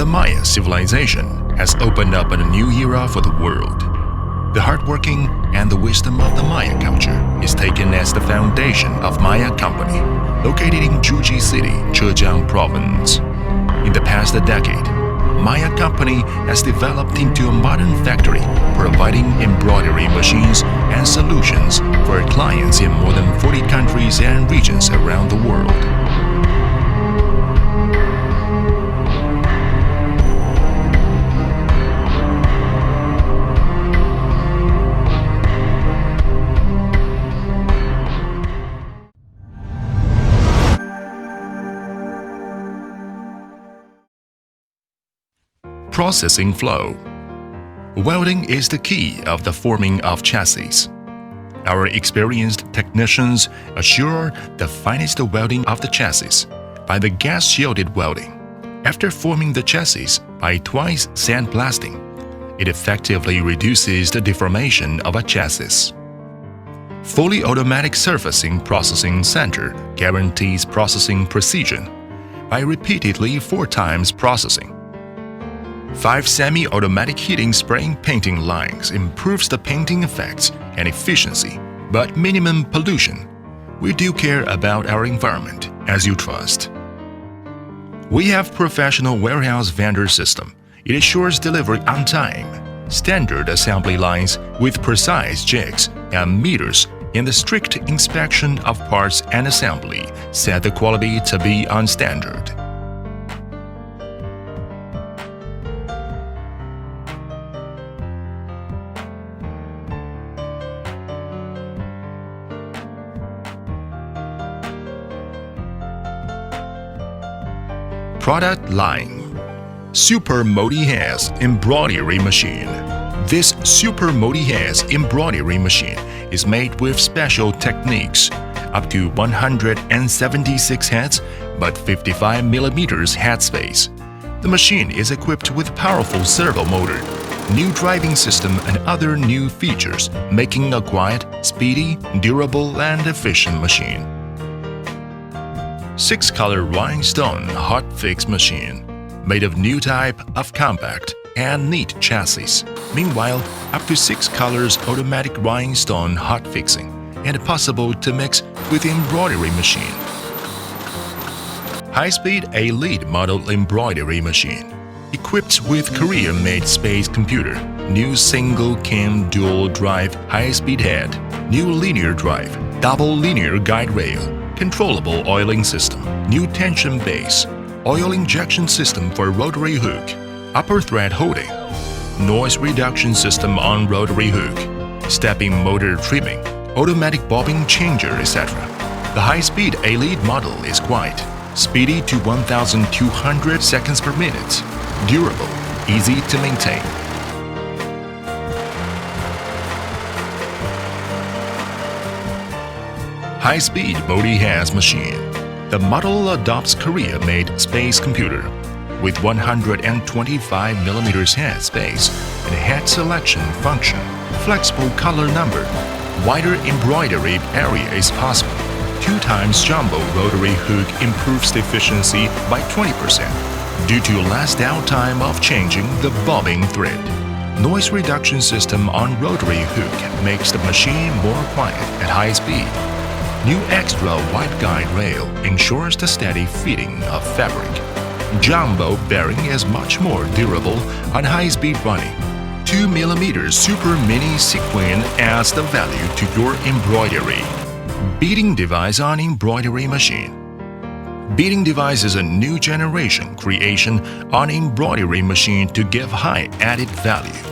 The Maya civilization has opened up a new era for the world. The hardworking and the wisdom of the Maya culture is taken as the foundation of Maya Company, located in Zhuji City, Zhejiang Province. In the past decade, Maya Company has developed into a modern factory, providing embroidery machines and solutions for clients in more than 40 countries and regions around the world. Processing flow. Welding is the key of the forming of chassis. Our experienced technicians assure the finest welding of the chassis by the gas-shielded welding. After forming the chassis by twice sandblasting, it effectively reduces the deformation of a chassis. Fully automatic surfacing processing center guarantees processing precision by repeatedly 4 times processing. 5 semi-automatic heating spraying painting lines improves the painting effects and efficiency, but minimum pollution. We do care about our environment, as you trust. We have professional warehouse vendor system. It assures delivery on time. Standard assembly lines with precise jigs and meters in the strict inspection of parts and assembly set the quality to be on standard. Product line. Super multi-hands embroidery machine. This super multi-hands embroidery machine is made with special techniques, up to 176 heads but 55 millimeters head space. The machine is equipped with powerful servo motor, new driving system and other new features, making a quiet, speedy, durable and efficient machine. 6-color rhinestone hot fix machine, made of new type of compact and neat chassis. Meanwhile, up to 6 colors automatic rhinestone hot fixing and possible to mix with embroidery machine. High-speed A-lead model embroidery machine, equipped with Korean-made space computer, new single-cam dual-drive high-speed head, new linear drive, double linear guide rail, controllable oiling system, new tension base, oil injection system for rotary hook, upper thread holding, noise reduction system on rotary hook, stepping motor trimming, automatic bobbin changer, etc. The high-speed A-lead model is quiet, speedy to 1,200 seconds per minute, durable, easy to maintain. High-speed multi-hands machine. The model adopts Korea-made space computer with 125mm head space and head selection function, flexible color number, wider embroidery area is possible. 2 times jumbo rotary hook improves the efficiency by 20% due to less downtime of changing the bobbin thread. Noise reduction system on rotary hook makes the machine more quiet at high speed. New extra wide guide rail ensures the steady fitting of fabric. Jumbo bearing is much more durable on high-speed running. 2mm super mini sequin adds the value to your embroidery. Beading device on embroidery machine. Beading device is a new generation creation on embroidery machine to give high added value.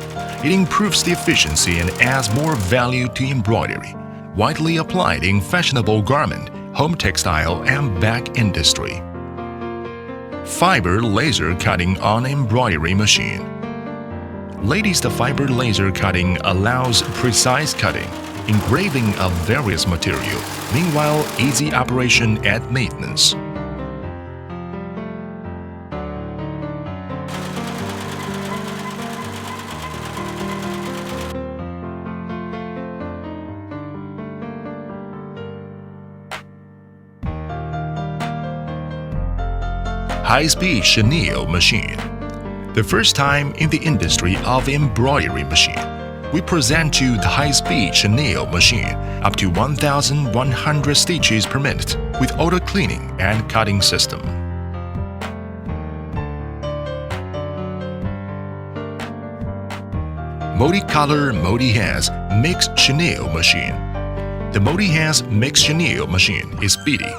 It improves the efficiency and adds more value to embroidery. Widely applied in fashionable garment, home textile and bag industry. Fiber laser cutting on embroidery machine. Ladies, the fiber laser cutting allows precise cutting, engraving of various material, meanwhile easy operation and maintenance. High-speed chenille machine. The first time in the industry of embroidery machine, we present you the high-speed chenille machine up to 1,100 stitches per minute with auto cleaning and cutting system. Multicolor multi-hands mixed chenille machine. The multi-hands mixed chenille machine is speedy,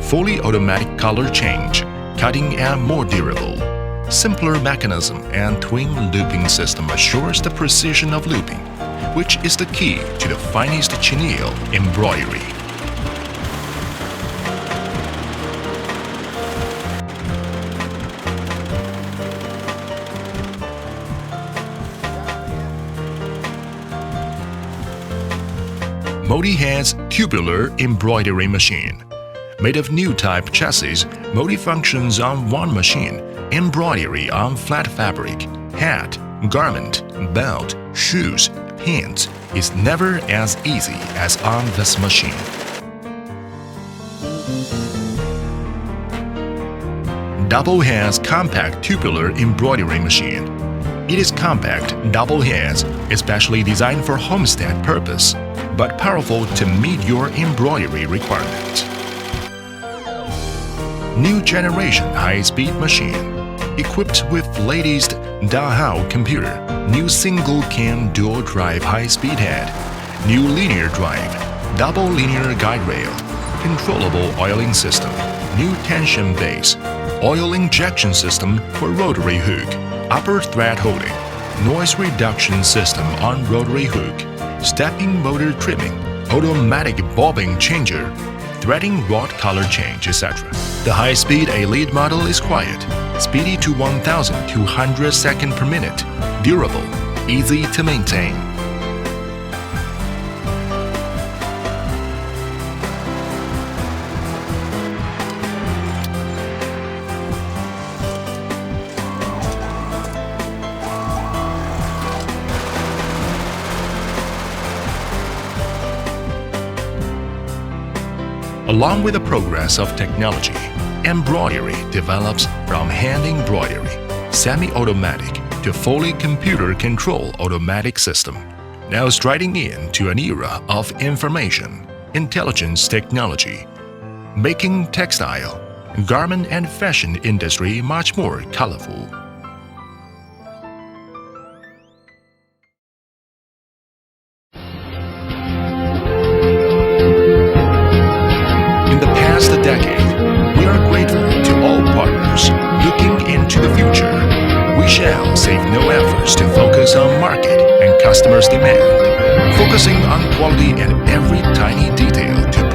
fully automatic color change, cutting and more durable. Simpler mechanism and twin looping system assures the precision of looping, which is the key to the finest chenille embroidery. Multi-hands tubular embroidery machine. Made of new type chassis, multi-functions on one machine, embroidery on flat fabric, hat, garment, belt, shoes, pins is never as easy as on this machine. Double hands compact tubular embroidery machine. It is compact, double hands, especially designed for homestead purpose, but powerful to meet your embroidery requirement. New generation high-speed machine, equipped with latest Dahao computer, new single-cam dual-drive high-speed head, new linear drive, double linear guide rail, controllable oiling system, new tension base, oil injection system for rotary hook, upper thread holding, noise reduction system on rotary hook, stepping motor trimming, automatic bobbin changer, threading rod color change, etc. The high-speed Elite model is quiet, speedy to 1,200 seconds per minute, durable, easy to maintain. Along with the progress of technology, embroidery develops from hand embroidery, semi-automatic to fully computer-controlled automatic system, now striding into an era of information, intelligence technology, making textile, garment and fashion industry much more colorful. Decade, we are grateful to all partners looking into the future. We shall save no efforts to focus on market and customers' demand, focusing on quality and every tiny detail to